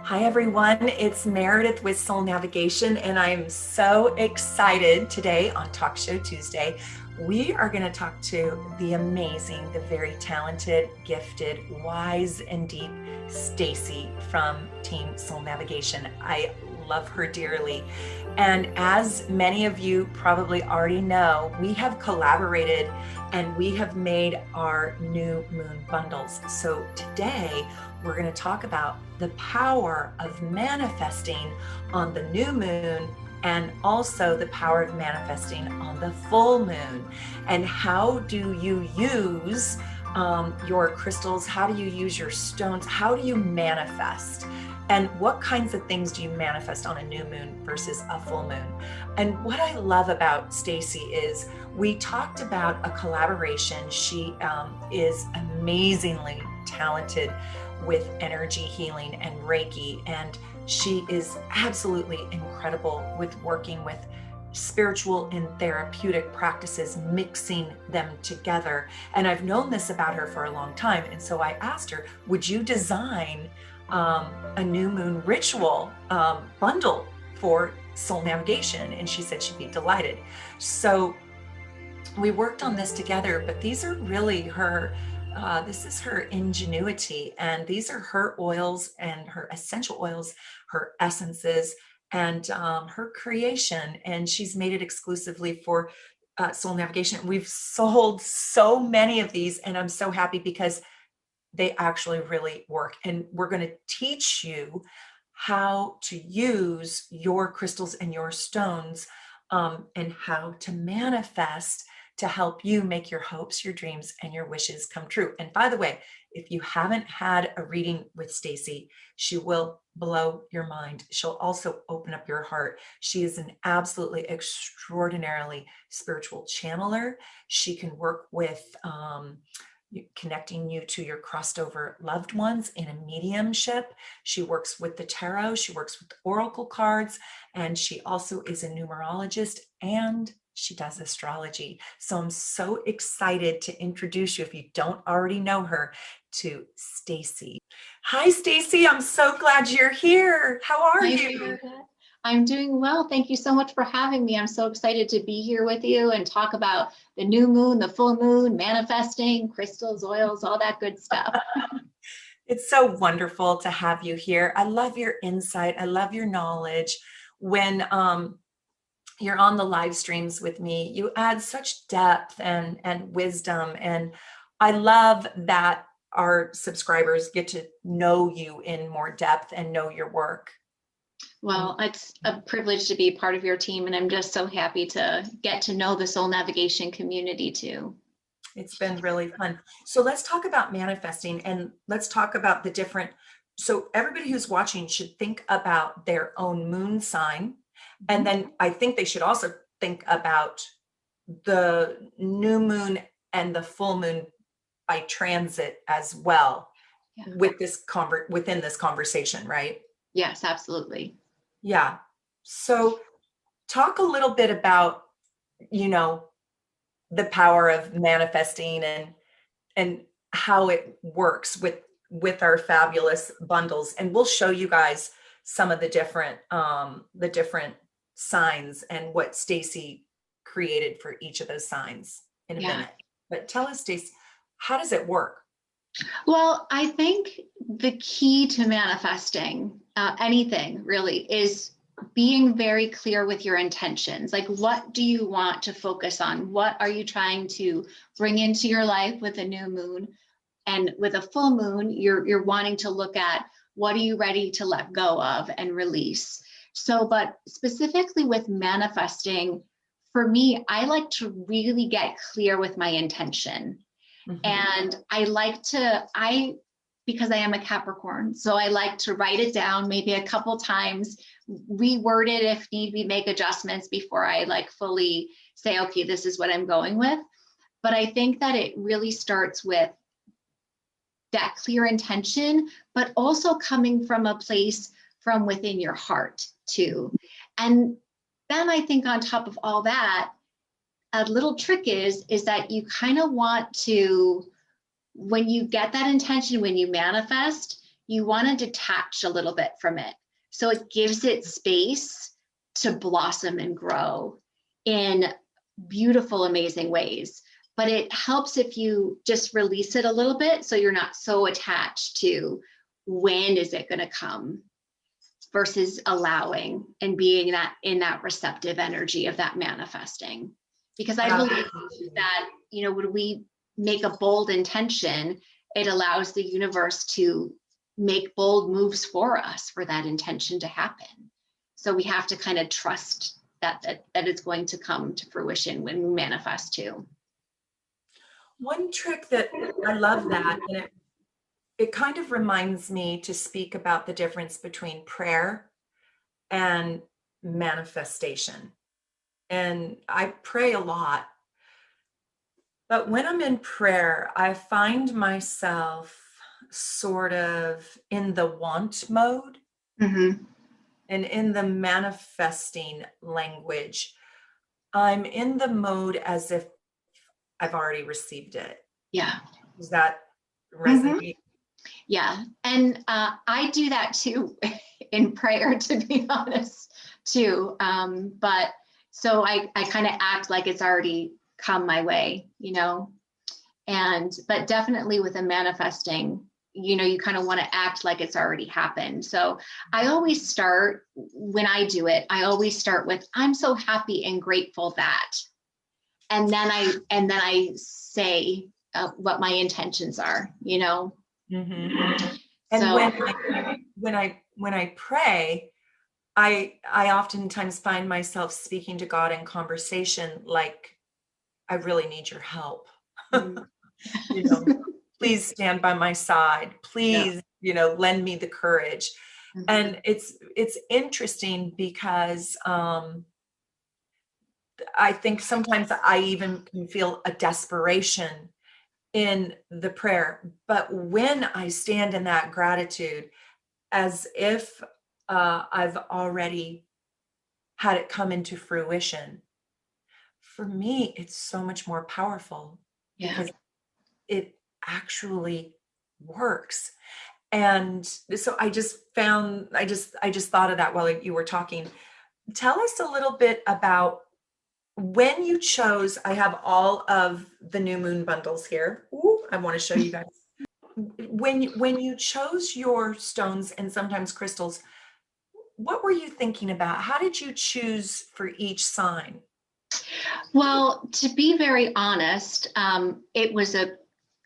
Hi everyone, it's Meredith with Soul Navigation, and I'm so excited today on Talk Show Tuesday. We are going to talk to the amazing, the very talented, gifted, wise, and deep Stacy from Team Soul Navigation. I love her dearly. And as many of you probably already know, we have collaborated and we have made our new moon bundles. So today we're going to talk about the power of manifesting on the new moon and also the power of manifesting on the full moon. And how do you use your crystals? How do you use your stones? How do you manifest? And what kinds of things do you manifest on a new moon versus a full moon? And what I love about Stacy is we talked about a collaboration. She is amazingly talented with energy healing and Reiki, and she is absolutely incredible with working with spiritual and therapeutic practices, mixing them together. And I've known this about her for a long time. And so I asked her, would you design a new moon ritual bundle for Soul Navigation? And she said she'd be delighted. So we worked on this together, but these are really her this is her ingenuity, and these are her oils and her essential oils, her essences, and her creation. And she's made it exclusively for Soul Navigation. We've sold so many of these, and I'm so happy because they actually really work. And we're going to teach you how to use your crystals and your stones and how to manifest to help you make your hopes, your dreams, and your wishes come true. And by the way, if you haven't had a reading with Stacy, she will blow your mind. She'll also open up your heart. She is an absolutely extraordinarily spiritual channeler. She can work with connecting you to your crossed over loved ones in a mediumship. She works with the tarot. She works with oracle cards, and she also is a numerologist, and she does astrology. So I'm so excited to introduce you, if you don't already know her, to Stacy. Hi, Stacy. I'm so glad you're here. How are you? Meredith. I'm doing well. Thank you so much for having me. I'm so excited to be here with you and talk about the new moon, the full moon, manifesting, crystals, oils, all that good stuff. It's so wonderful to have you here. I love your insight. I love your knowledge. When you're on the live streams with me, you add such depth and wisdom. And I love that our subscribers get to know you in more depth and know your work. Well, it's a privilege to be part of your team, and I'm just so happy to get to know the Soul Navigation community too. It's been really fun. So let's talk about manifesting, and let's talk about the different, so everybody who's watching should think about their own moon sign. And then I think they should also think about the new moon and the full moon by transit as well, with this within this conversation, right? Yes, absolutely. Yeah. So talk a little bit about, the power of manifesting and how it works with our fabulous bundles. And we'll show you guys some of the different signs and what Stacy created for each of those signs in a minute. But tell us, Stacy, how does it work? Well, I think the key to manifesting anything really is being very clear with your intentions. Like, what do you want to focus on? What are you trying to bring into your life with a new moon? And with a full moon, you're wanting to look at what are you ready to let go of and release. So, but specifically with manifesting, for me, I like to really get clear with my intention. And I like to, because I am a Capricorn, so I like to write it down maybe a couple times, reword it if need be, make adjustments before I like fully say, okay, this is what I'm going with. But I think that it really starts with that clear intention, but also coming from a place from within your heart too. And then I think on top of all that, a little trick is that you kind of want to, when you get that intention, when you manifest, you want to detach a little bit from it. So it gives it space to blossom and grow in beautiful, amazing ways. But it helps if you just release it a little bit so you're not so attached to when is it going to come versus allowing and being that in that receptive energy of that manifesting. Because I believe that, you know, when we make a bold intention, it allows the universe to make bold moves for us for that intention to happen. So we have to kind of trust that it's going to come to fruition when we manifest too. One trick that I love that, and it kind of reminds me to speak about the difference between prayer and manifestation. And I pray a lot, but when I'm in prayer, I find myself sort of in the want mode. Mm-hmm. And in the manifesting language, I'm in the mode as if I've already received it. Yeah. Does that resonate? Yeah. And I do that too in prayer, to be honest, too. But so I kind of act like it's already come my way, you know, but definitely with a manifesting, you know, you kind of want to act like it's already happened. So I always start, when I do it, I always start with, I'm so happy and grateful that, and then I say what my intentions are, you know. Mm-hmm. And So when I pray, I oftentimes find myself speaking to God in conversation like, I really need your help. You know, please stand by my side. Please, you know, lend me the courage. Mm-hmm. And it's interesting because I think sometimes I even can feel a desperation in the prayer. But when I stand in that gratitude, as if I've already had it come into fruition, for me, it's so much more powerful because it actually works. And so I just thought of that while you were talking. Tell us a little bit about when you chose. I have all of the new moon bundles here. Ooh, I want to show you guys. When you chose your stones and sometimes crystals, what were you thinking about? How did you choose for each sign? Well, to be very honest, it was a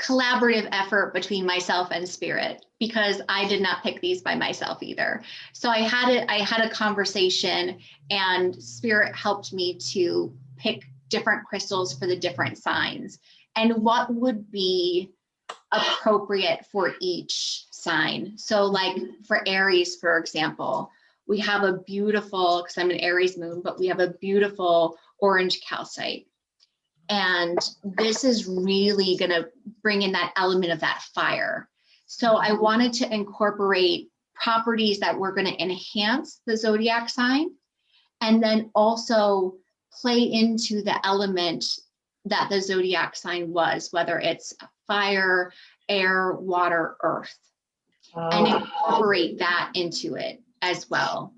collaborative effort between myself and spirit, because I did not pick these by myself either. So I had a conversation, and spirit helped me to pick different crystals for the different signs and what would be appropriate for each sign. So like for Aries, for example, we have a beautiful, because I'm an Aries moon, but we have a beautiful orange calcite. And this is really going to bring in that element of that fire. So I wanted to incorporate properties that were going to enhance the zodiac sign, and then also play into the element that the zodiac sign was, whether it's fire, air, water, earth, and incorporate that into it as well,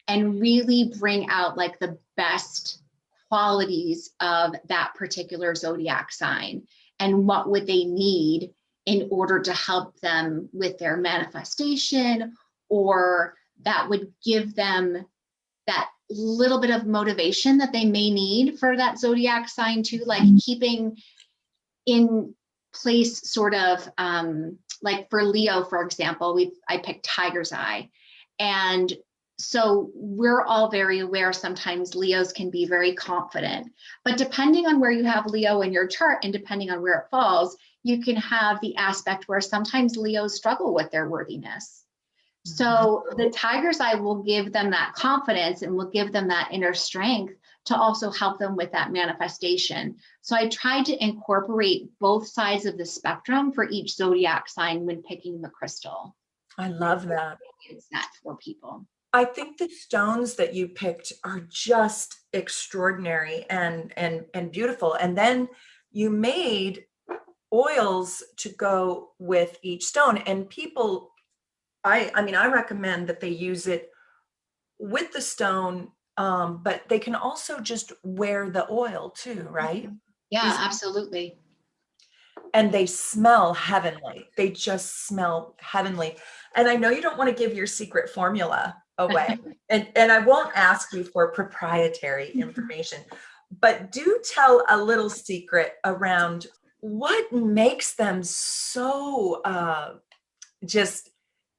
and really bring out like the best qualities of that particular zodiac sign and what would they need in order to help them with their manifestation, or that would give them that little bit of motivation that they may need for that zodiac sign too, like keeping in place sort of like for Leo, for example, I picked tiger's eye. And so we're all very aware sometimes Leos can be very confident, but depending on where you have Leo in your chart and depending on where it falls, you can have the aspect where sometimes Leos struggle with their worthiness. So the tiger's eye will give them that confidence and will give them that inner strength to also help them with that manifestation. So I tried to incorporate both sides of the spectrum for each zodiac sign when picking the crystal. I love that. It's that for people. I think the stones that you picked are just extraordinary and beautiful. And then you made oils to go with each stone, and people I mean, I recommend that they use it with the stone, but they can also just wear the oil too, right? Yeah, These, absolutely. and they smell heavenly. They just smell heavenly. And I know you don't want to give your secret formula away, and I won't ask you for proprietary information, but do tell a little secret around what makes them so just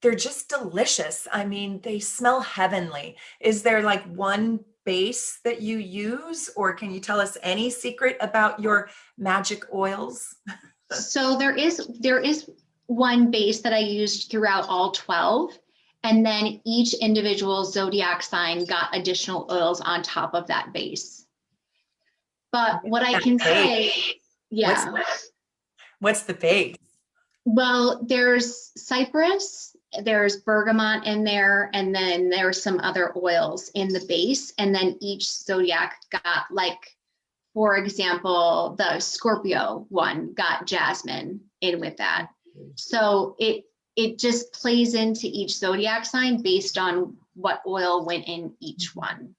they're just delicious. I mean, they smell heavenly. Is there like one base that you use, or can you tell us any secret about your magic oils? So there is one base that I used throughout all 12, and then each individual zodiac sign got additional oils on top of that base. But what I That can base. say, What's yeah, what's the base? well, there's cypress, there's bergamot in there, and then there's some other oils in the base, and then each zodiac got, like, for example, the Scorpio one got jasmine in with that. So it just plays into each zodiac sign based on what oil went in each one.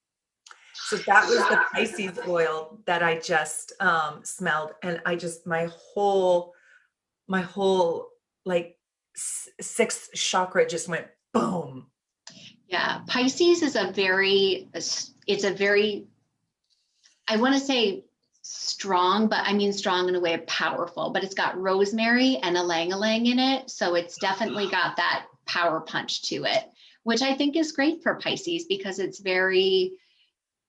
So that was the Pisces oil that I just smelled, and I just my whole like sixth chakra just went boom. Yeah, Pisces is a very, I want to say strong, but I mean strong in a way of powerful, but it's got rosemary and ylang-ylang in it. So it's definitely got that power punch to it, which I think is great for Pisces because it's very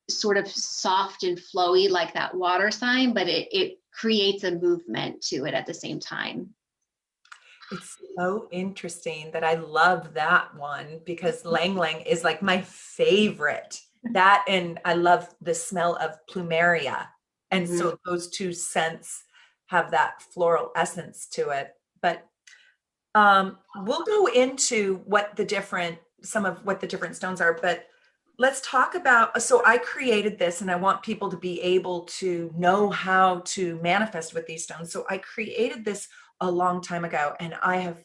sort of soft and flowy like that water sign, but it creates a movement to it at the same time. It's so interesting that I love that one because Lang Lang is like my favorite. That, and I love the smell of plumeria. And Mhm. so those two scents have that floral essence to it. But we'll go into some of what the different stones are, but let's talk about, so I created this and I want people to be able to know how to manifest with these stones. So I created this a long time ago, and I have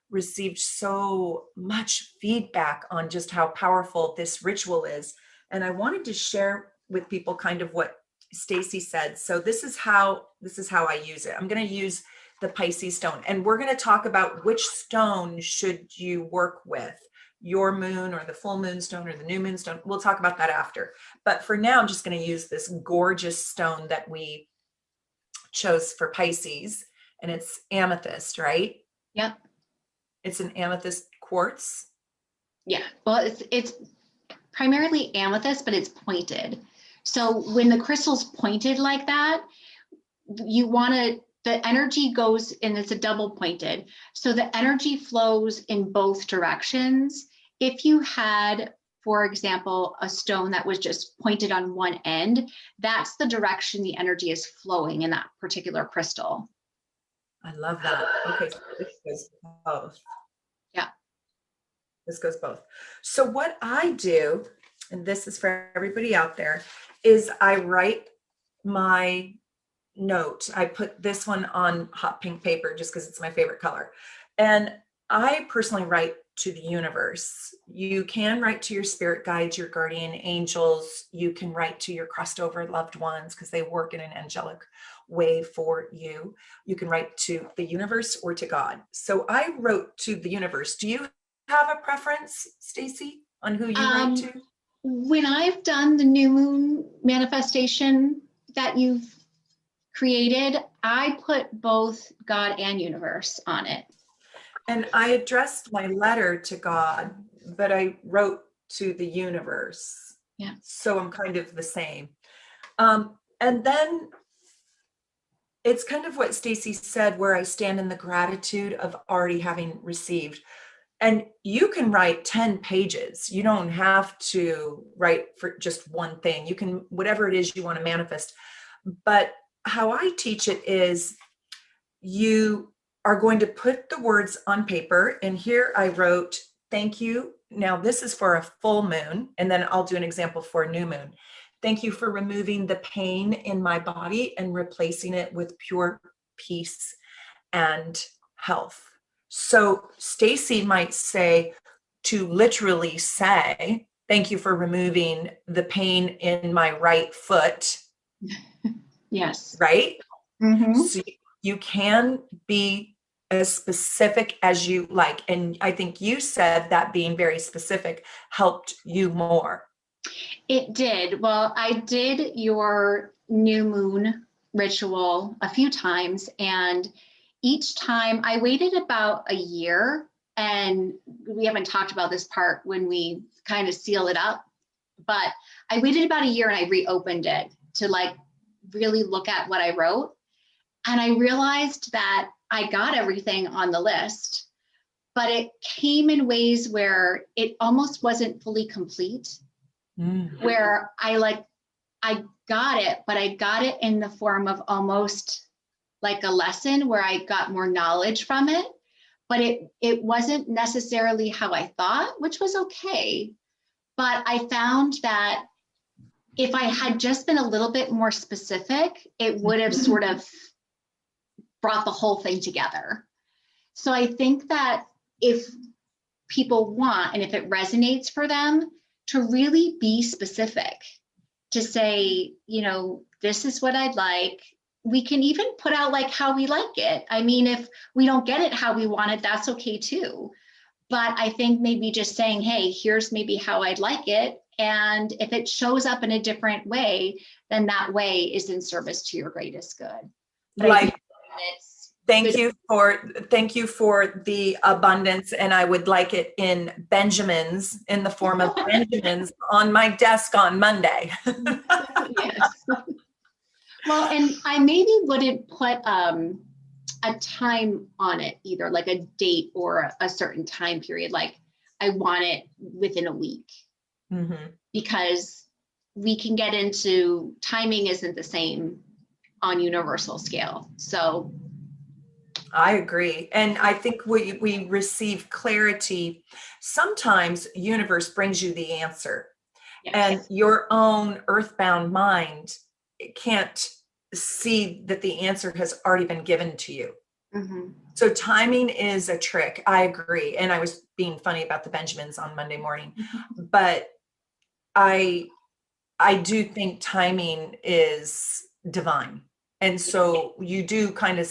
received so much feedback on just how powerful this ritual is. And I wanted to share with people kind of what Stacy said. So this is how I use it. I'm going to use the Pisces stone, and we're going to talk about which stone should you work with, your moon or the full moon stone or the new moon stone. We'll talk about that after. But for now, I'm just going to use this gorgeous stone that we chose for Pisces, and it's amethyst, right? Yep. It's an amethyst quartz. Yeah. Well, it's primarily amethyst, but it's pointed. So when the crystal's pointed like that, you want to, the energy goes, and it's a double pointed. So the energy flows in both directions. If you had, for example, a stone that was just pointed on one end, that's the direction the energy is flowing in that particular crystal. I love that. Okay, so this goes both. Yeah. This goes both. So what I do, and this is for everybody out there, is I write my note. I put this one on hot pink paper just because it's my favorite color. And I personally write to the universe. You can write to your spirit guides, your guardian angels. You can write to your crossed over loved ones because they work in an angelic way for you. You can write to the universe or to God. So I wrote to the universe. Do you have a preference, Stacy, on who you write to? When I've done the new moon manifestation that you've created, I put both God and universe on it. And I addressed my letter to God, but I wrote to the universe. Yeah. So I'm kind of the same. And then it's kind of what Stacy said, where I stand in the gratitude of already having received. And you can write 10 pages. You don't have to write for just one thing. You can, whatever it is you want to manifest. But how I teach it is you are going to put the words on paper. And here I wrote, thank you. Now this is for a full moon, and then I'll do an example for a new moon. Thank you for removing the pain in my body and replacing it with pure peace and health. So Stacy might say, to literally say, thank you for removing the pain in my right foot. Yes. Right? Mm-hmm. So you can be as specific as you like. And I think you said that being very specific helped you more. It did. Well, I did your new moon ritual a few times, and each time I waited about a year, and we haven't talked about this part when we kind of seal it up, but I waited about a year and I reopened it to like really look at what I wrote. And I realized that I got everything on the list, but it came in ways where it almost wasn't fully complete. Where I got it, but I got it in the form of almost like a lesson where I got more knowledge from it, but it wasn't necessarily how I thought, which was okay. But I found that if I had just been a little bit more specific, it would have sort of brought the whole thing together. So I think that if people want, and if it resonates for them, to really be specific, to say, this is what I'd like. We can even put out like how we like it. I mean, if we don't get it how we want it, that's okay too. But I think maybe just saying, hey, here's maybe how I'd like it. And if it shows up in a different way, then that way is in service to your greatest good. But Like, thank you for the abundance. And I would like it in Benjamins, in the form of Benjamins on my desk on Monday. Yes. Well, and I maybe wouldn't put a time on it either, like a date or a certain time period. Like I want it within a week, because we can get into timing isn't the same on universal scale. So I agree. And I think we receive clarity. Sometimes universe brings you the answer. Yes. And your own earthbound mind can't see that the answer has already been given to you. So timing is a trick. I agree. And I was being funny about the Benjamins on Monday morning, but I do think timing is divine. And so you do kind of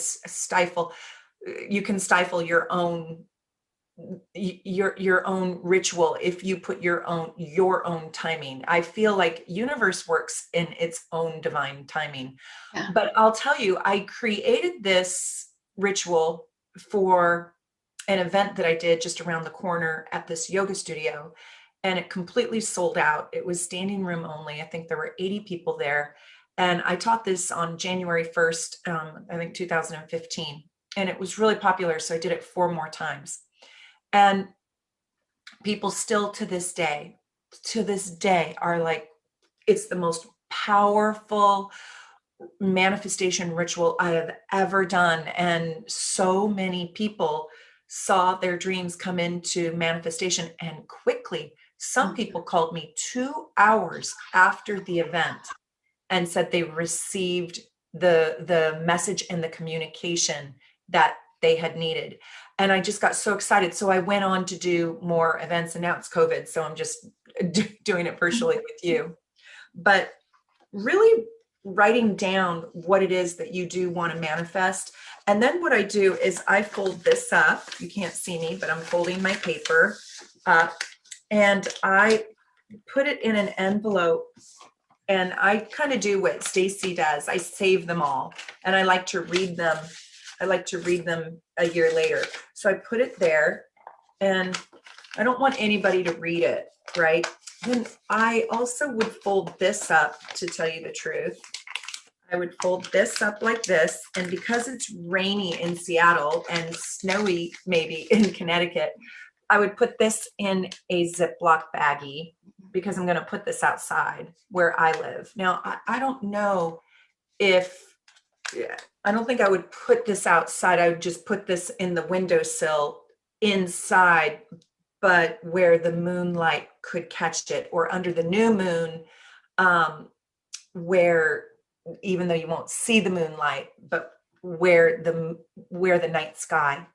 you can stifle your own ritual if you put your own timing. I feel like universe works in its own divine timing. Yeah. But I'll tell you, I created this ritual for an event that I did just around the corner at this yoga studio, and it completely sold out. It was standing room only. I think there were 80 people there. And I taught this on January 1st, I think 2015. And it was really popular. So I did it 4 more times. And people still to this day are like, it's the most powerful manifestation ritual I have ever done. And so many people saw their dreams come into manifestation, and quickly. Some people called me 2 hours after the event and said they received the message and the communication that they had needed. And I just got so excited. So I went on to do more events, and now it's COVID. So I'm just doing it virtually with you. But really writing down what it is that you do want to manifest. And then what I do is I fold this up. You can't see me, but I'm folding my paper up, and I put it in an envelope. And I kind of do what Stacy does. I save them all, and I like to read them. I like to read them a year later. So I put it there, and I don't want anybody to read it, right? Then I also would fold this up, to tell you the truth. I would fold this up like this, and because it's rainy in Seattle and snowy maybe in Connecticut, I would put this in a Ziploc baggie, because I'm going to put this outside where I live. Now, I don't know I don't think I would put this outside. I would just put this in the windowsill inside, but where the moonlight could catch it, or under the new moon, where, even though you won't see the moonlight, but where the night sky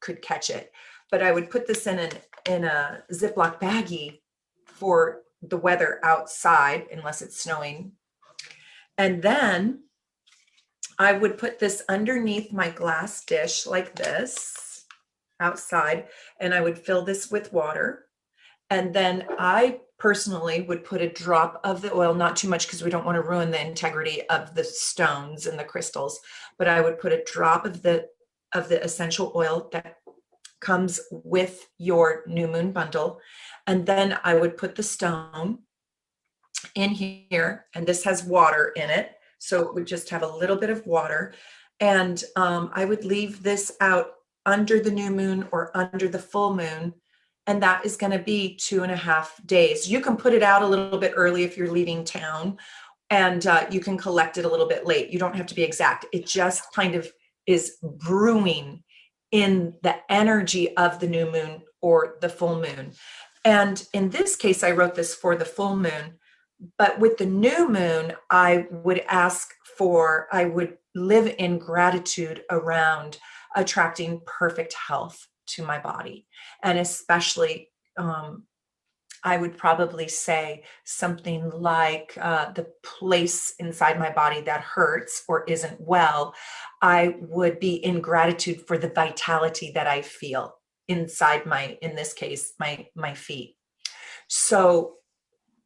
could catch it. But I would put this in a Ziploc baggie for the weather outside, unless it's snowing. And then I would put this underneath my glass dish like this outside, and I would fill this with water. And then I personally would put a drop of the oil, not too much because we don't want to ruin the integrity of the stones and the crystals, but I would put a drop of the essential oil that comes with your new moon bundle. And then I would put the stone in here, and this has water in it. So it would just have a little bit of water. And I would leave this out under the new moon or under the full moon. And that is going to be 2.5 days. You can put it out a little bit early if you're leaving town, and you can collect it a little bit late. You don't have to be exact. It just kind of is brewing in the energy of the new moon or the full moon. And in this case, I wrote this for the full moon, but with the new moon, I would live in gratitude around attracting perfect health to my body. And especially, I would probably say something like the place inside my body that hurts or isn't well, I would be in gratitude for the vitality that I feel inside in this case, my feet. So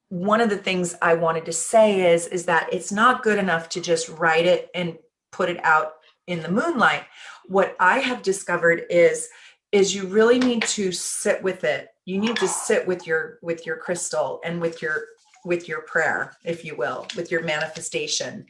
one of the things I wanted to say is that it's not good enough to just write it and put it out in the moonlight. What I have discovered is you really need to sit with it. You need to sit with your crystal and with your prayer, if you will, with your manifestation.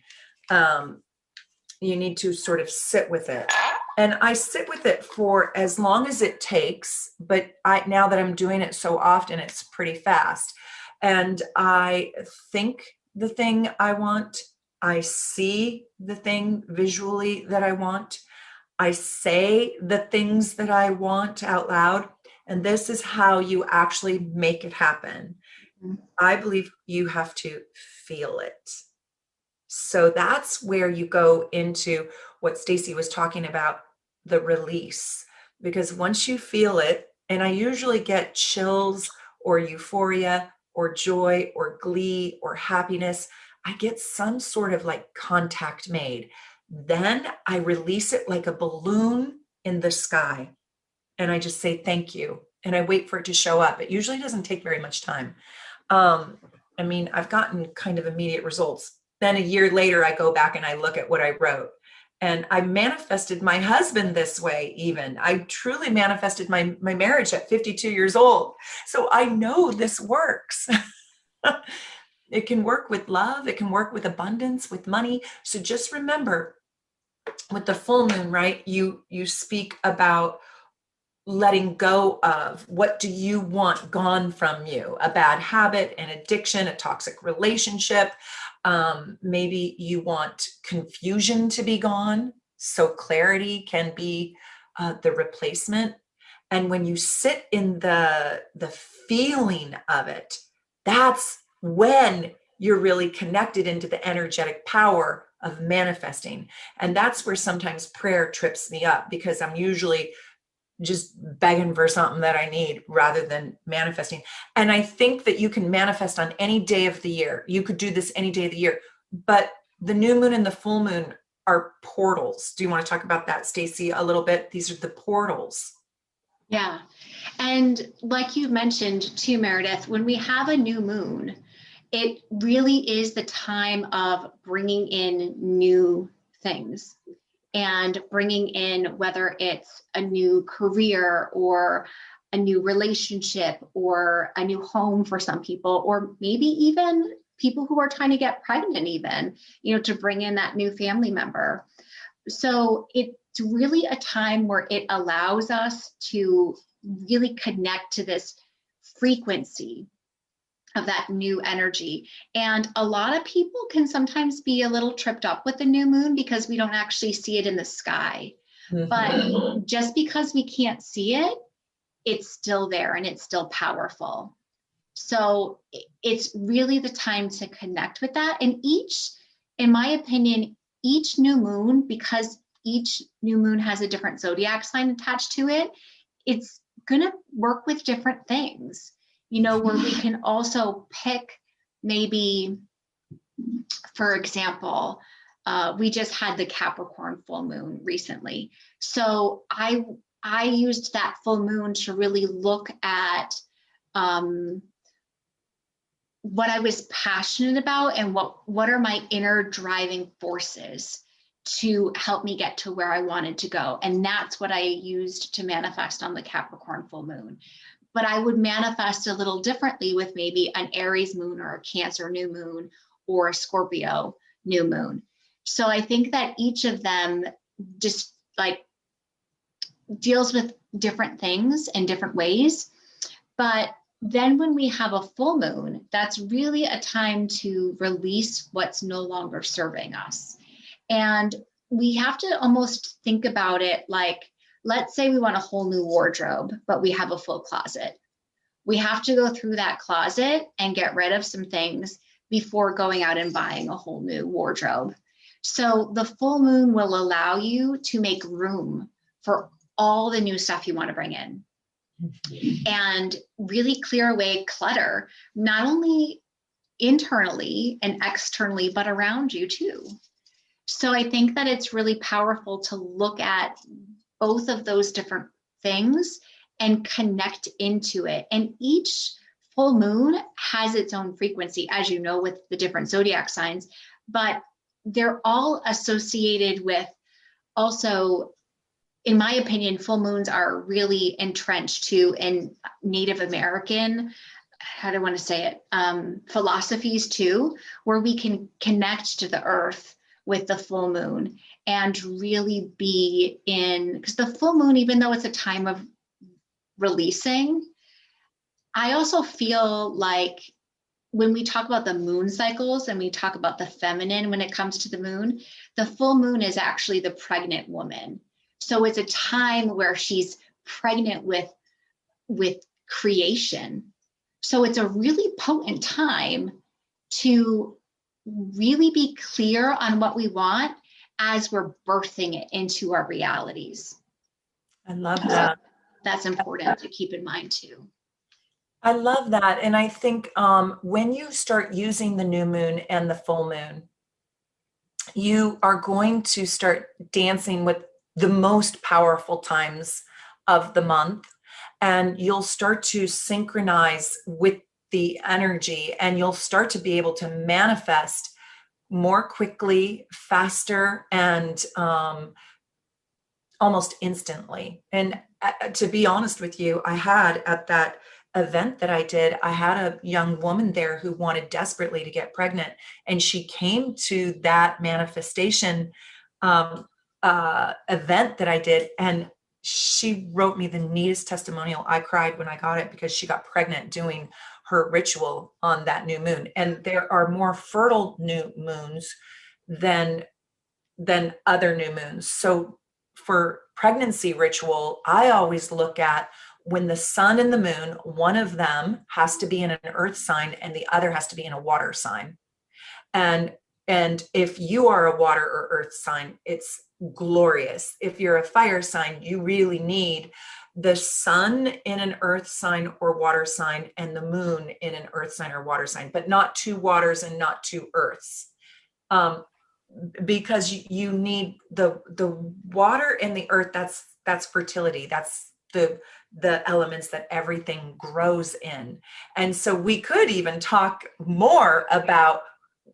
You need to sort of sit with it. And I sit with it for as long as it takes, but now that I'm doing it so often, it's pretty fast. And I think the thing I want, I see the thing visually that I want, I say the things that I want out loud, and this is how you actually make it happen. I believe you have to feel it. So that's where you go into what Stacy was talking about, the release, because once you feel it, and I usually get chills or euphoria or joy or glee or happiness, I get some sort of like contact made. Then I release it like a balloon in the sky. And I just say, thank you. And I wait for it to show up. It usually doesn't take very much time. I mean, I've gotten kind of immediate results. Then a year later, I go back and I look at what I wrote. And I manifested my husband this way, even. I truly manifested my marriage at 52 years old. So I know this works. It can work with love. It can work with abundance, with money. So just remember, with the full moon, right? You speak about letting go of what do you want gone from you, a bad habit, an addiction, a toxic relationship. Maybe you want confusion to be gone. So clarity can be the replacement. And when you sit in the feeling of it, that's when you're really connected into the energetic power of manifesting. And that's where sometimes prayer trips me up, because I'm usually just begging for something that I need rather than manifesting. And I think that you can manifest on any day of the year. You could do this any day of the year, but the new moon and the full moon are portals. Do you want to talk about that, Stacy, a little bit? These are the portals. Yeah. And like you mentioned too, Meredith, when we have a new moon, it really is the time of bringing in new things and bringing in, whether it's a new career or a new relationship or a new home for some people, or maybe even people who are trying to get pregnant, even, to bring in that new family member. So it's really a time where it allows us to really connect to this frequency of that new energy. And a lot of people can sometimes be a little tripped up with the new moon because we don't actually see it in the sky. Mm-hmm. But just because we can't see it, it's still there and it's still powerful. So it's really the time to connect with that. And in my opinion, each new moon, because each new moon has a different zodiac sign attached to it, it's going to work with different things, you know, where we can also pick maybe, for example, we just had the Capricorn full moon recently. So I used that full moon to really look at what I was passionate about and what are my inner driving forces to help me get to where I wanted to go. And that's what I used to manifest on the Capricorn full moon. But I would manifest a little differently with maybe an Aries moon or a Cancer new moon or a Scorpio new moon. So I think that each of them just like deals with different things in different ways. But then when we have a full moon, that's really a time to release what's no longer serving us. And we have to almost think about it like, let's say we want a whole new wardrobe, but we have a full closet. We have to go through that closet and get rid of some things before going out and buying a whole new wardrobe. So the full moon will allow you to make room for all the new stuff you want to bring in and really clear away clutter, not only internally and externally, but around you too. So I think that it's really powerful to look at both of those different things and connect into it. And each full moon has its own frequency, as you know, with the different zodiac signs, but they're all associated with also, in my opinion, full moons are really entrenched too in Native American, how do I want to say it, philosophies too, where we can connect to the earth with the full moon and really be in, because the full moon, even though it's a time of releasing, I also feel like when we talk about the moon cycles and we talk about the feminine when it comes to the moon, the full moon is actually the pregnant woman. So it's a time where she's pregnant with creation. So it's a really potent time to really be clear on what we want as we're birthing it into our realities. I love that. That's important to keep in mind too. I love that. And I think when you start using the new moon and the full moon, you are going to start dancing with the most powerful times of the month, and you'll start to synchronize with the energy, and you'll start to be able to manifest more quickly, faster, and almost instantly. And to be honest with you, I had at that event that I did, I had a young woman there who wanted desperately to get pregnant, and she came to that manifestation event that I did, and she wrote me the neatest testimonial. I cried when I got it because she got pregnant doing her ritual on that new moon. And there are more fertile new moons than other new moons. So for pregnancy ritual, I always look at when the sun and the moon, one of them has to be in an earth sign and the other has to be in a water sign. And if you are a water or earth sign, it's glorious. If you're a fire sign, you really need the sun in an earth sign or water sign and the moon in an earth sign or water sign, but not two waters and not two earths. Because you need the water and the earth, that's fertility. That's the elements that everything grows in. And so we could even talk more about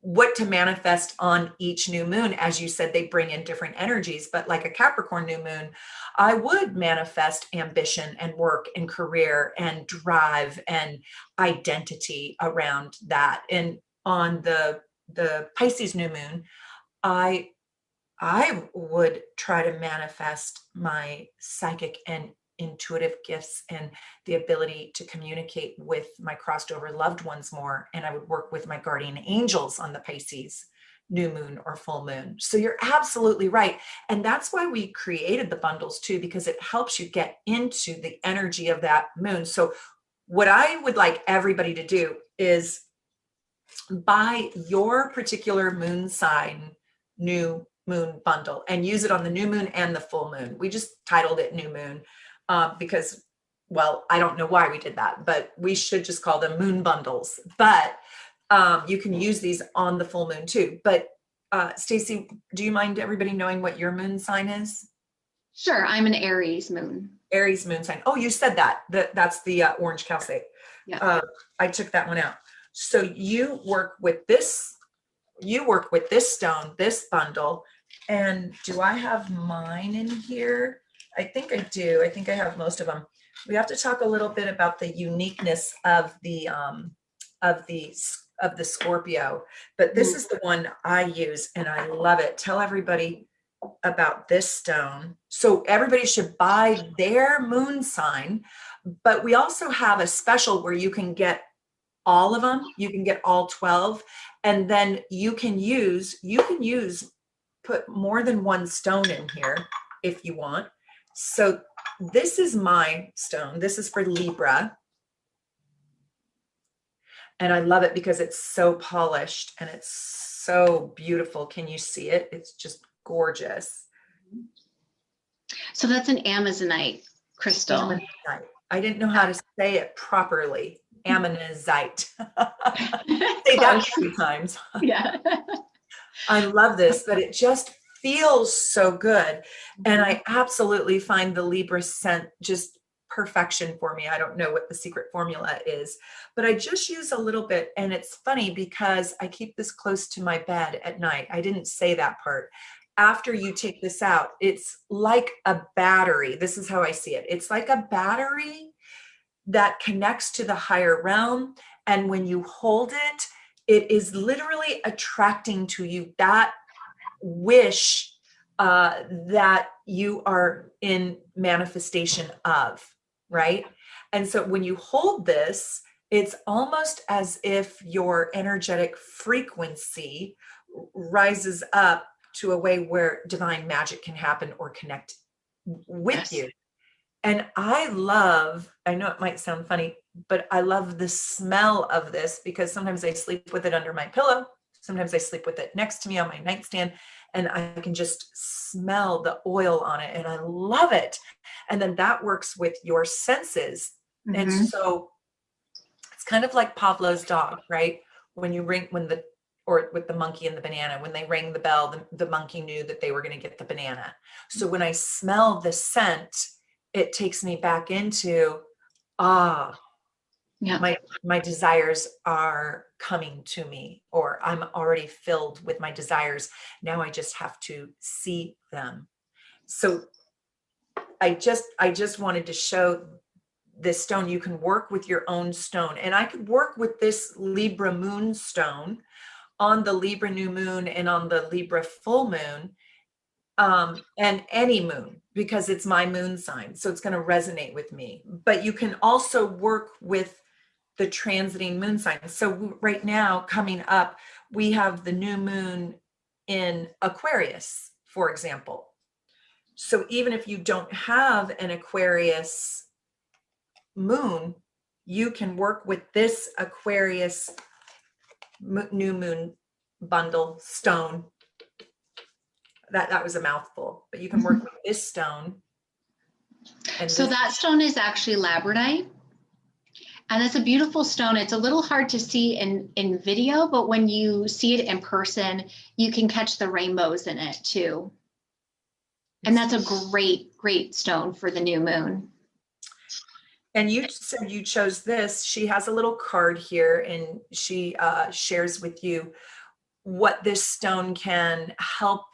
what to manifest on each new moon. As you said, they bring in different energies, but like a Capricorn new moon, I would manifest ambition and work and career and drive and identity around that. And on the Pisces new moon, I would try to manifest my psychic and intuitive gifts and the ability to communicate with my crossed over loved ones more. And I would work with my guardian angels on the Pisces new moon or full moon. So you're absolutely right. And that's why we created the bundles too, because it helps you get into the energy of that moon. So what I would like everybody to do is buy your particular moon sign new moon bundle and use it on the new moon and the full moon. We just titled it New Moon because, well, I don't know why we did that, but we should just call them moon bundles. But you can use these on the full moon too. But Stacey, do you mind everybody knowing what your moon sign is? Sure, I'm an Aries moon. Aries moon sign. Oh, you said that. That's the orange calcite. Yeah. I took that one out. So you work with this. You work with this stone, this bundle. And do I have mine in here? I think I do. I think I have most of them. We have to talk a little bit about the uniqueness of the Scorpio, but this is the one I use and I love it. Tell everybody about this stone. So everybody should buy their moon sign, but we also have a special where you can get all of them. You can get all 12, and then you can put more than one stone in here if you want. So this is my stone. This is for Libra. And I love it because it's so polished and it's so beautiful. Can you see it? It's just gorgeous. So that's an Amazonite crystal. Amazonite. I didn't know how to say it properly. Ammonite. Say that 3 times. Yeah. I love this, but it just feels so good. And I absolutely find the Libra scent just perfection for me. I don't know what the secret formula is, but I just use a little bit. And it's funny because I keep this close to my bed at night. I didn't say that part. After you take this out, it's like a battery. This is how I see it. It's like a battery that connects to the higher realm. And when you hold it, it is literally attracting to you that wish that you are in manifestation of, right? And so when you hold this, it's almost as if your energetic frequency rises up to a way where divine magic can happen or connect with you. And I know it might sound funny, but I love the smell of this because sometimes I sleep with it under my pillow. Sometimes I sleep with it next to me on my nightstand, and I can just smell the oil on it, and I love it. And then that works with your senses. Mm-hmm. And so it's kind of like Pavlov's dog, right? Or with the monkey and the banana, when they rang the bell, the monkey knew that they were going to get the banana. So when I smell the scent, it takes me back into, my desires are coming to me, or I'm already filled with my desires. Now I just have to see them. So I just wanted to show this stone. You can work with your own stone, and I could work with this Libra moon stone on the Libra new moon and on the Libra full moon, and any moon, because it's my moon sign. So it's going to resonate with me. But you can also work with the transiting moon sign. So right now, coming up, we have the new moon in Aquarius, for example. So even if you don't have an Aquarius moon, you can work with this Aquarius new moon bundle stone. That was a mouthful, but you can work with this stone. And so that stone is actually labradorite, and it's a beautiful stone. It's a little hard to see in video, but when you see it in person, you can catch the rainbows in it too. And that's a great stone for the new moon. And you said you chose this. She has a little card here, and she shares with you what this stone can help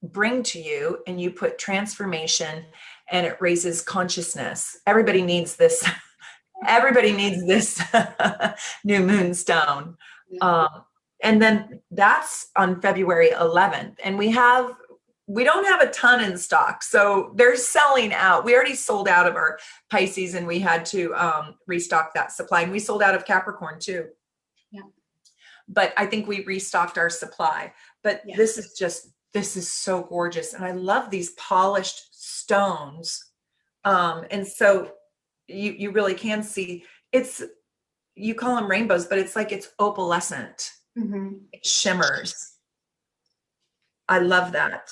bring to you. And you put transformation, and it raises consciousness. Everybody needs this. Everybody needs this new moon stone. And then that's on February 11th. And we don't have a ton in stock, so they're selling out. We already sold out of our Pisces, and we had to restock that supply. And we sold out of Capricorn too. Yeah. But I think we restocked our supply. But this is so gorgeous. And I love these polished stones. And so you really can see, you call them rainbows, but it's like it's opalescent. Mm-hmm. It shimmers. I love that.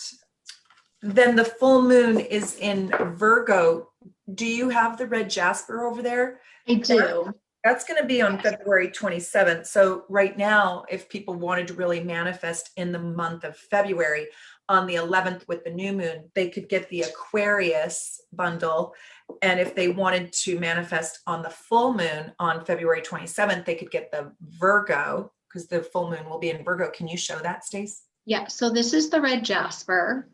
Then the full moon is in Virgo. Do you have the red Jasper over there? I do. That's going to be on February 27th. So right now, if people wanted to really manifest in the month of February, on the 11th with the new moon, they could get the Aquarius bundle. And if they wanted to manifest on the full moon on February 27th, they could get the Virgo, because the full moon will be in Virgo. Can you show that, Stace? Yeah, so this is the red Jasper.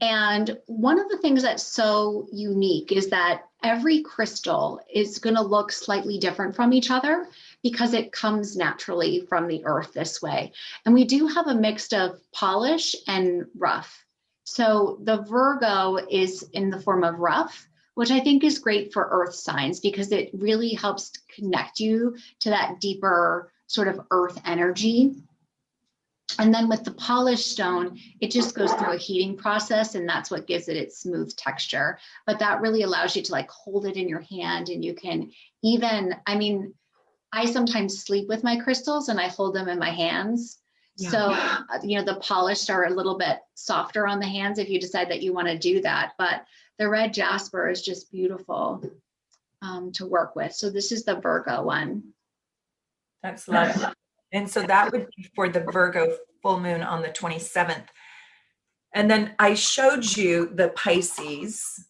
And one of the things that's so unique is that every crystal is going to look slightly different from each other because it comes naturally from the earth this way. And we do have a mix of polish and rough. So the Virgo is in the form of rough, which I think is great for earth signs because it really helps connect you to that deeper sort of earth energy. And then with the polished stone, it just goes through a heating process, and that's what gives it its smooth texture. But that really allows you to like hold it in your hand, and you can even, I mean, I sometimes sleep with my crystals and I hold them in my hands. Yeah. So, you know, the polished are a little bit softer on the hands if you decide that you want to do that. But the red Jasper is just beautiful to work with. So this is the Virgo one. That's lovely. And so that would be for the Virgo full moon on the 27th. And then I showed you the Pisces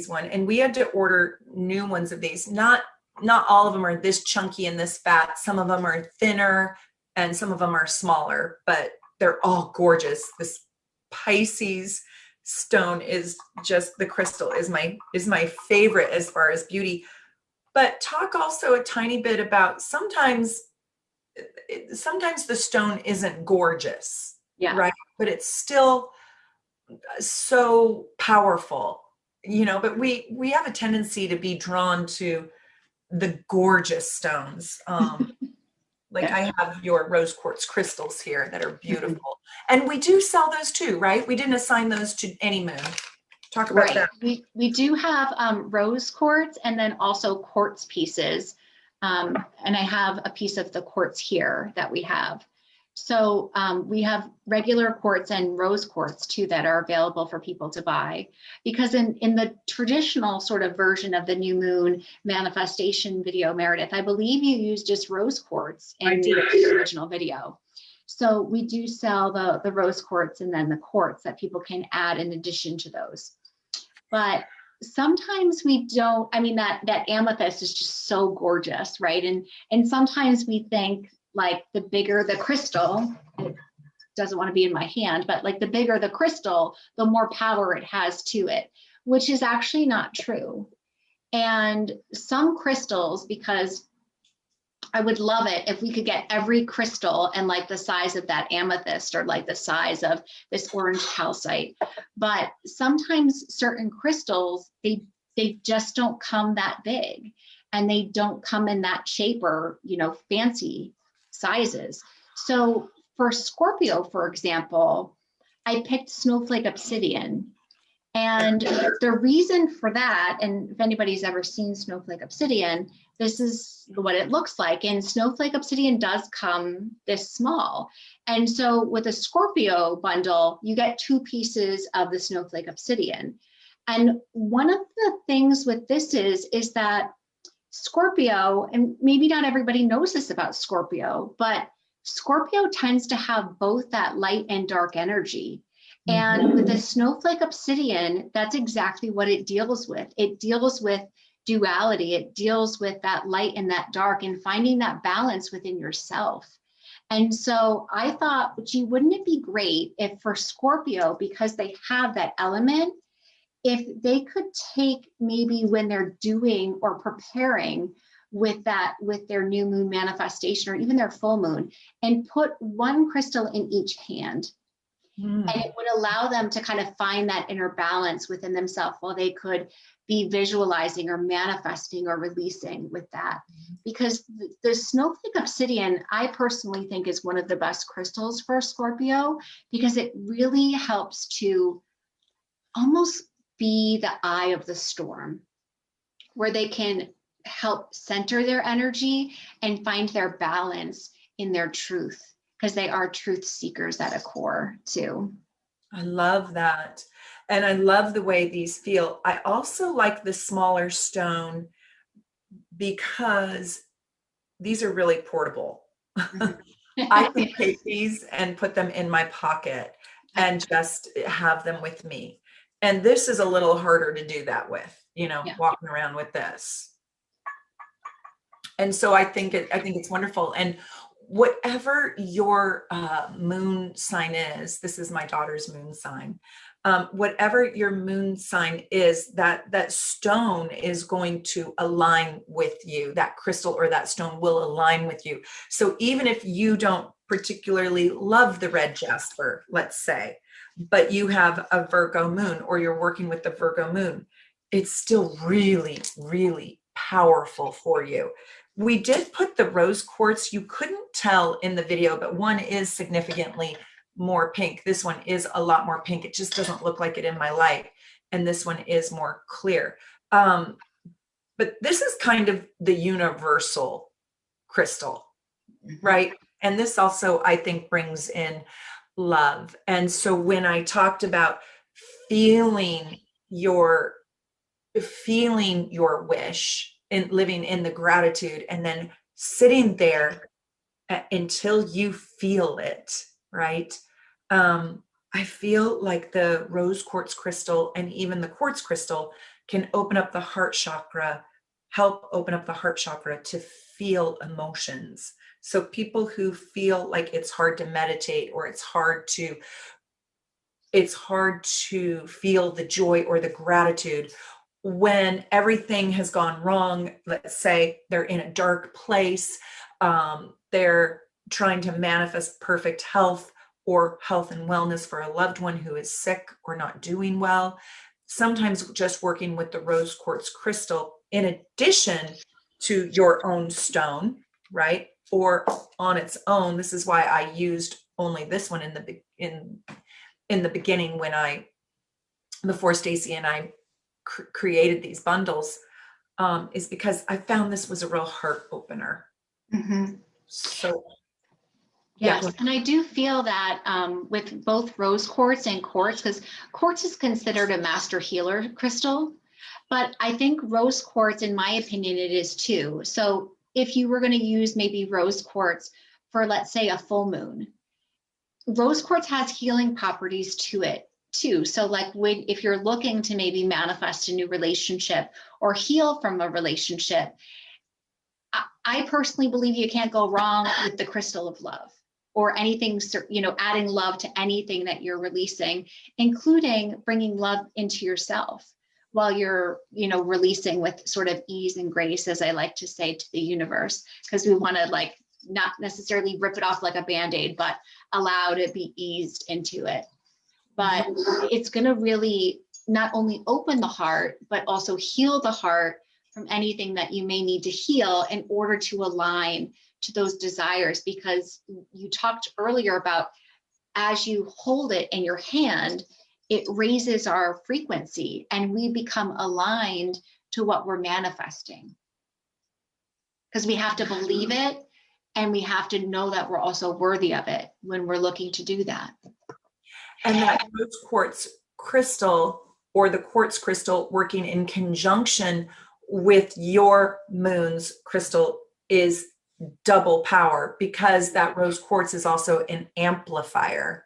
one, and we had to order new ones of these. Not all of them are this chunky and this fat. Some of them are thinner and some of them are smaller, but they're all gorgeous. This Pisces stone is just, the crystal is my favorite as far as beauty. But talk also a tiny bit about sometimes the stone isn't gorgeous, right? But it's still so powerful, you know, but we have a tendency to be drawn to the gorgeous stones. Like I have your rose quartz crystals here that are beautiful. And we do sell those too, right? We didn't assign those to any moon. Talk about that. We do have rose quartz and then also quartz pieces. And I have a piece of the quartz here that we have. So we have regular quartz and rose quartz too that are available for people to buy. Because in the traditional sort of version of the new moon manifestation video, Meredith, I believe you used just rose quartz in the original video. So we do sell the rose quartz and then the quartz that people can add in addition to those. But sometimes we don't, I mean, that amethyst is just so gorgeous, right? And sometimes we think like the bigger the crystal, it doesn't want to be in my hand, but like the bigger the crystal, the more power it has to it, which is actually not true. And some crystals, because I would love it if we could get every crystal and like the size of that amethyst or like the size of this orange calcite. But sometimes certain crystals, they just don't come that big and they don't come in that shape or, you know, fancy sizes. So for Scorpio, for example, I picked snowflake obsidian. And the reason for that, and if anybody's ever seen snowflake obsidian, this is what it looks like. And snowflake obsidian does come this small. And so with a Scorpio bundle, you get 2 pieces of the snowflake obsidian. And one of the things with this is that Scorpio, and maybe not everybody knows this about Scorpio, but Scorpio tends to have both that light and dark energy. And with the snowflake obsidian, that's exactly what it deals with. It deals with duality. It deals with that light and that dark and finding that balance within yourself. And so I thought, gee, wouldn't it be great if for Scorpio, because they have that element, if they could take maybe when they're doing or preparing with their new moon manifestation or even their full moon, and put one crystal in each hand. And it would allow them to kind of find that inner balance within themselves while they could be visualizing or manifesting or releasing with that. Because the snowflake obsidian, I personally think is one of the best crystals for Scorpio, because it really helps to almost be the eye of the storm, where they can help center their energy and find their balance in their truth, because they are truth seekers at a core too. I love that. And I love the way these feel. I also like the smaller stone because these are really portable. Mhm. I can take these and put them in my pocket Yeah. and just have them with me. And this is a little harder to do that with, Yeah. walking around with this. And so I think it's wonderful. And whatever your moon sign is, this is my daughter's moon sign. Whatever your moon sign is, that stone is going to align with you. That crystal or that stone will align with you. So even if you don't particularly love the red jasper, let's say, but you have a Virgo moon or you're working with the Virgo moon, it's still really, really powerful for you. We did put the rose quartz. You couldn't tell in the video, but one is significantly more pink. This one is a lot more pink. It just doesn't look like it in my light. And this one is more clear. But this is kind of the universal crystal, right? And this also, I think, brings in love. And so when I talked about feeling your wish and living in the gratitude and then sitting there until you feel it, right? I feel like the rose quartz crystal and even the quartz crystal can open up the heart chakra, help open up the heart chakra to feel emotions. So people who feel like it's hard to meditate or it's hard to feel the joy or the gratitude when everything has gone wrong. Let's say they're in a dark place, they're trying to manifest perfect health or health and wellness for a loved one who is sick or not doing well. Sometimes just working with the rose quartz crystal in addition to your own stone, right? Or on its own. This is why I used only this one in the beginning before Stacy and I created these bundles, is because I found this was a real heart opener. Mm-hmm. So Yes, yeah. and I do feel that with both rose quartz and quartz, because quartz is considered a master healer crystal, but I think rose quartz, in my opinion, it is too. So if you were going to use maybe rose quartz for, let's say, a full moon, rose quartz has healing properties to it too. So like if you're looking to maybe manifest a new relationship or heal from a relationship, I personally believe you can't go wrong with the crystal of love or anything, adding love to anything that you're releasing, including bringing love into yourself while you're, releasing with sort of ease and grace, as I like to say to the universe, because we want to not necessarily rip it off like a Band-Aid, but allow to be eased into it. But it's going to really not only open the heart, but also heal the heart from anything that you may need to heal in order to align to those desires. Because you talked earlier about, as you hold it in your hand, it raises our frequency and we become aligned to what we're manifesting. Because we have to believe it and we have to know that we're also worthy of it when we're looking to do that. And that rose quartz crystal or the quartz crystal working in conjunction with your moon's crystal is double power, because that rose quartz is also an amplifier.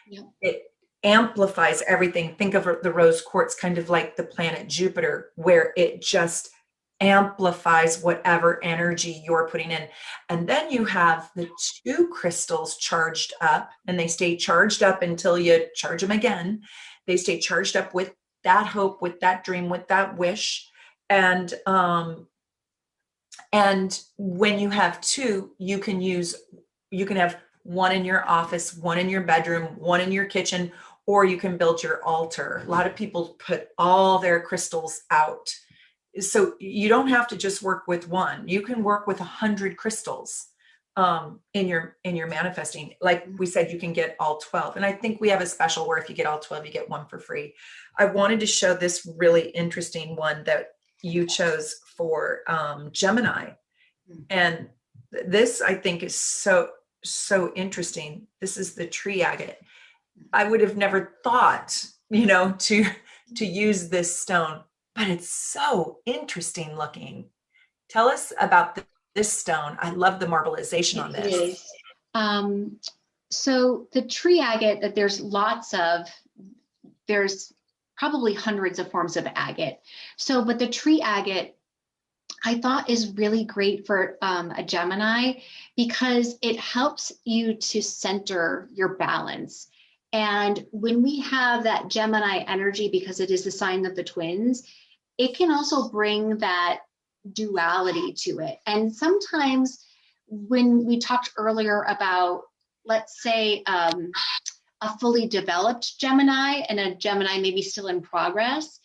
Yep. It amplifies everything. Think of the rose quartz kind of like the planet Jupiter, where it just amplifies whatever energy you're putting in. And then you have the two crystals charged up, and they stay charged up until you charge them again. They stay charged up with that hope, with that dream, with that wish. And when you have two, you can have one in your office, one in your bedroom, one in your kitchen, or you can build your altar. A lot of people put all their crystals out. So you don't have to just work with one. You can work with 100 crystals in your manifesting. Like we said, you can get all 12. And I think we have a special where if you get all 12, you get one for free. I wanted to show this really interesting one that you chose for Gemini. And this, I think, is so interesting. This is the tree agate. I would have never thought, to use this stone, but it's so interesting looking. Tell us about this stone. I love the marbleization on It this. is. So the tree agate that there's lots of, there's probably hundreds of forms of agate. So, but the tree agate I thought is really great for a Gemini because it helps you to center your balance. And when we have that Gemini energy, because it is the sign of the twins, it can also bring that duality to it. And sometimes when we talked earlier about, let's say, a fully developed Gemini and a Gemini maybe still in progress,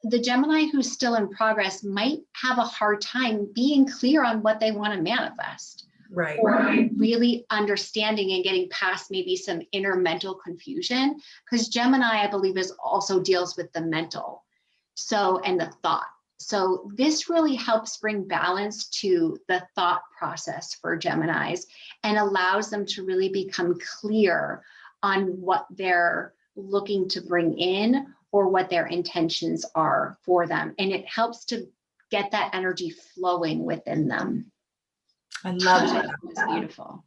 the Gemini who's still in progress might have a hard time being clear on what they want to manifest. Right. Or really understanding and getting past maybe some inner mental confusion. Because Gemini, I believe, also deals with the mental. So, and the thought. So this really helps bring balance to the thought process for Geminis and allows them to really become clear on what they're looking to bring in or what their intentions are for them. And it helps to get that energy flowing within them. I love that. It's beautiful.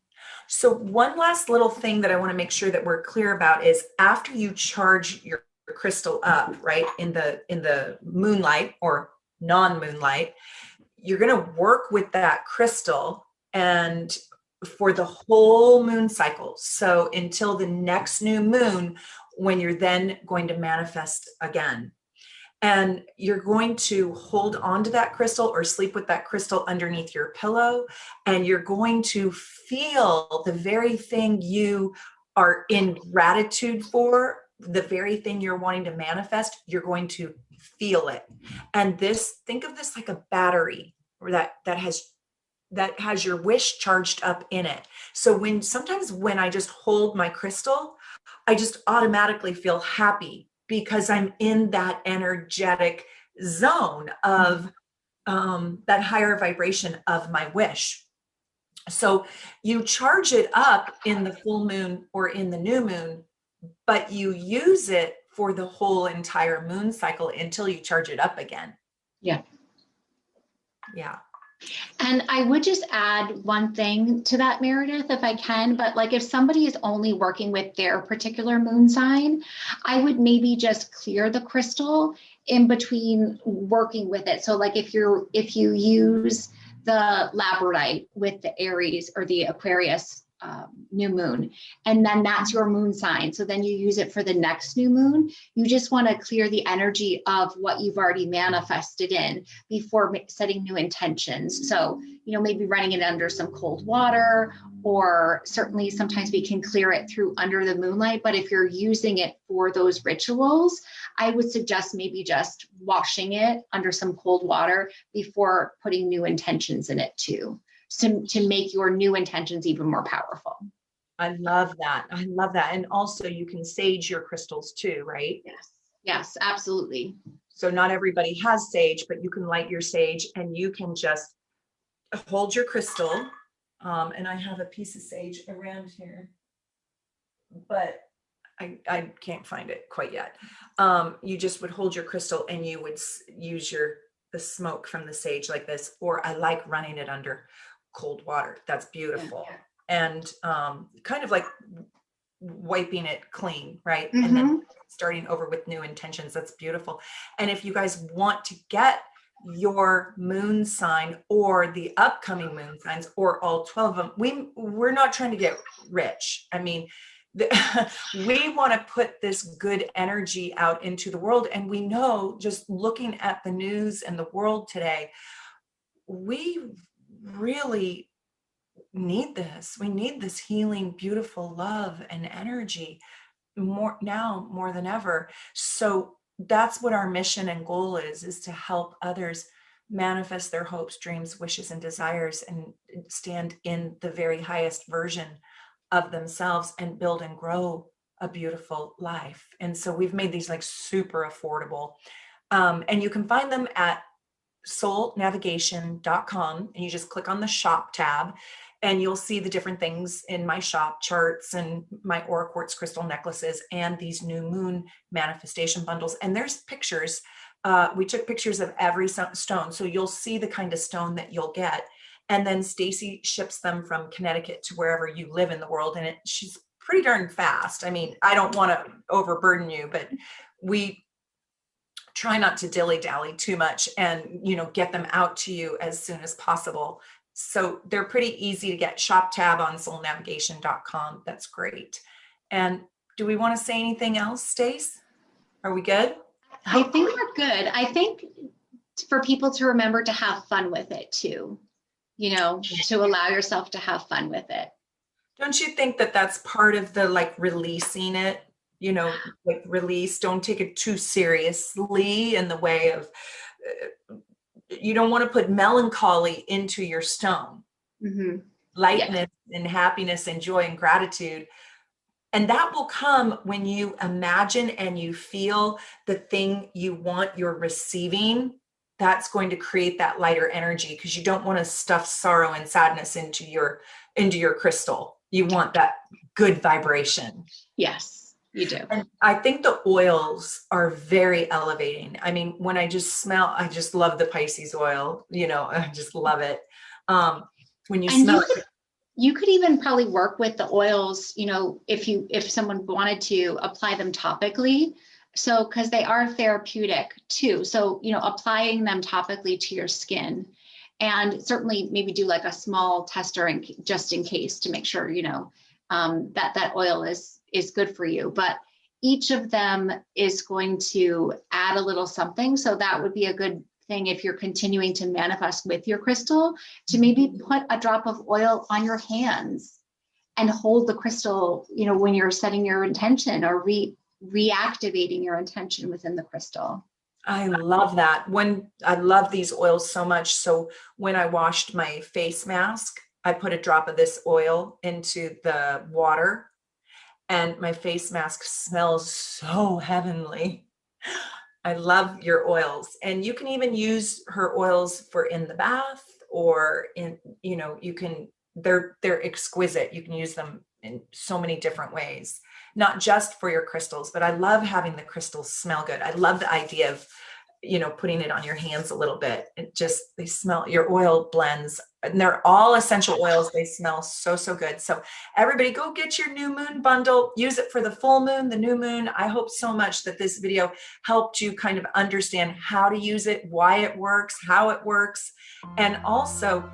So one last little thing that I want to make sure that we're clear about is after you charge your crystal up, right, in the moonlight or non-moonlight, you're going to work with that crystal and for the whole moon cycle. So until the next new moon, when you're then going to manifest again. And you're going to hold on to that crystal or sleep with that crystal underneath your pillow. And you're going to feel the very thing you are in gratitude for, the very thing you're wanting to manifest, you're going to feel it. And think of this like a battery or that has your wish charged up in it. So sometimes when I just hold my crystal, I just automatically feel happy because I'm in that energetic zone of that higher vibration of my wish. So you charge it up in the full moon or in the new moon, but you use it for the whole entire moon cycle until you charge it up again. Yeah. Yeah. And I would just add one thing to that, Meredith, if I can, but like if somebody is only working with their particular moon sign, I would maybe just clear the crystal in between working with it. So like if you use the labradorite with the Aries or the Aquarius new moon, and then that's your moon sign. So then you use it for the next new moon. You just want to clear the energy of what you've already manifested in before setting new intentions. So, maybe running it under some cold water, or certainly sometimes we can clear it through under the moonlight. But if you're using it for those rituals, I would suggest maybe just washing it under some cold water before putting new intentions in it too. To make your new intentions even more powerful. I love that. I love that. And also you can sage your crystals too, right? Yes, absolutely. So not everybody has sage, but you can light your sage and you can just hold your crystal. And I have a piece of sage around here, but I can't find it quite yet. You just would hold your crystal and you would use the smoke from the sage like this, or I like running it under cold water. That's beautiful. Yeah. And kind of like wiping it clean, right? Mm-hmm. And then starting over with new intentions. That's beautiful. And if you guys want to get your moon sign or the upcoming moon signs or all 12 of them, we're not trying to get rich. I mean, we want to put this good energy out into the world. And we know, just looking at the news and the world today, we really need this. We need this healing, beautiful love and energy more than ever. So that's what our mission and goal is to help others manifest their hopes, dreams, wishes, and desires, and stand in the very highest version of themselves and build and grow a beautiful life. And so we've made these like super affordable. And you can find them at soulnavigation.com, and you just click on the shop tab, and you'll see the different things in my shop, charts and my Aura Quartz crystal necklaces and these new moon manifestation bundles. And there's pictures. We took pictures of every stone. So you'll see the kind of stone that you'll get. And then Stacy ships them from Connecticut to wherever you live in the world. And she's pretty darn fast. I mean, I don't want to overburden you, but we try not to dilly-dally too much and, get them out to you as soon as possible. So they're pretty easy to get. Shop tab on soulnavigation.com. That's great. And do we want to say anything else, Stace? Are we good? I think we're good. I think for people to remember to have fun with it too, to allow yourself to have fun with it. Don't you think that that's part of the releasing it? Release, don't take it too seriously in the way of, you don't want to put melancholy into your stone. Mm-hmm. Lightness and happiness and joy and gratitude. And that will come when you imagine and you feel the thing you want you're receiving. That's going to create that lighter energy, because you don't want to stuff sorrow and sadness into your crystal. You want that good vibration. Yes, you do. And I think the oils are very elevating. I mean, when I just love the Pisces oil, I just love it. When you smell it. You could even probably work with the oils, if someone wanted to apply them topically. So, because they are therapeutic too. So, applying them topically to your skin, and certainly maybe do like a small tester just in case to make sure, that oil is good for you. But each of them is going to add a little something. So that would be a good thing if you're continuing to manifest with your crystal, to maybe put a drop of oil on your hands and hold the crystal, when you're setting your intention or reactivating your intention within the crystal. I love that. I love these oils so much. So when I washed my face mask, I put a drop of this oil into the water, and my face mask smells so heavenly. I love your oils. And you can even use her oils for in the bath, or they're exquisite. You can use them in so many different ways, not just for your crystals, but I love having the crystals smell good. I love the idea of, putting it on your hands a little bit. They smell, your oil blends, and they're all essential oils. They smell so, so good. So everybody go get your new moon bundle, use it for the full moon, the new moon. I hope so much that this video helped you kind of understand how to use it, why it works, how it works. And also,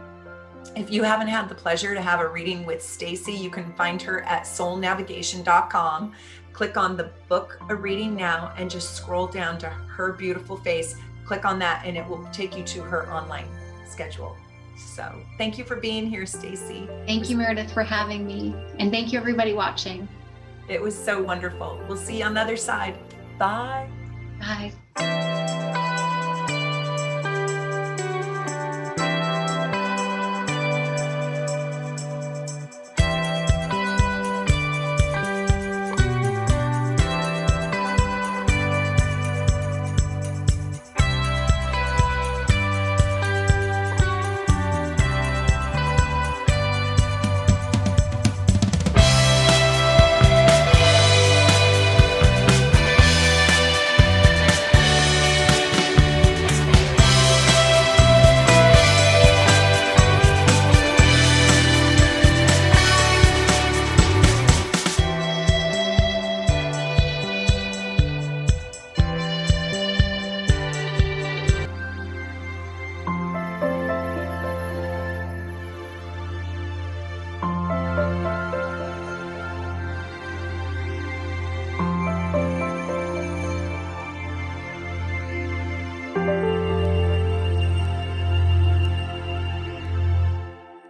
if you haven't had the pleasure to have a reading with Stacy, you can find her at soulnavigation.com. Click on the book a reading now and just scroll down to her beautiful face. Click on that and it will take you to her online schedule. So thank you for being here, Stacy. Thank you, Meredith, for having me. And thank you, everybody watching. It was so wonderful. We'll see you on the other side. Bye. Bye.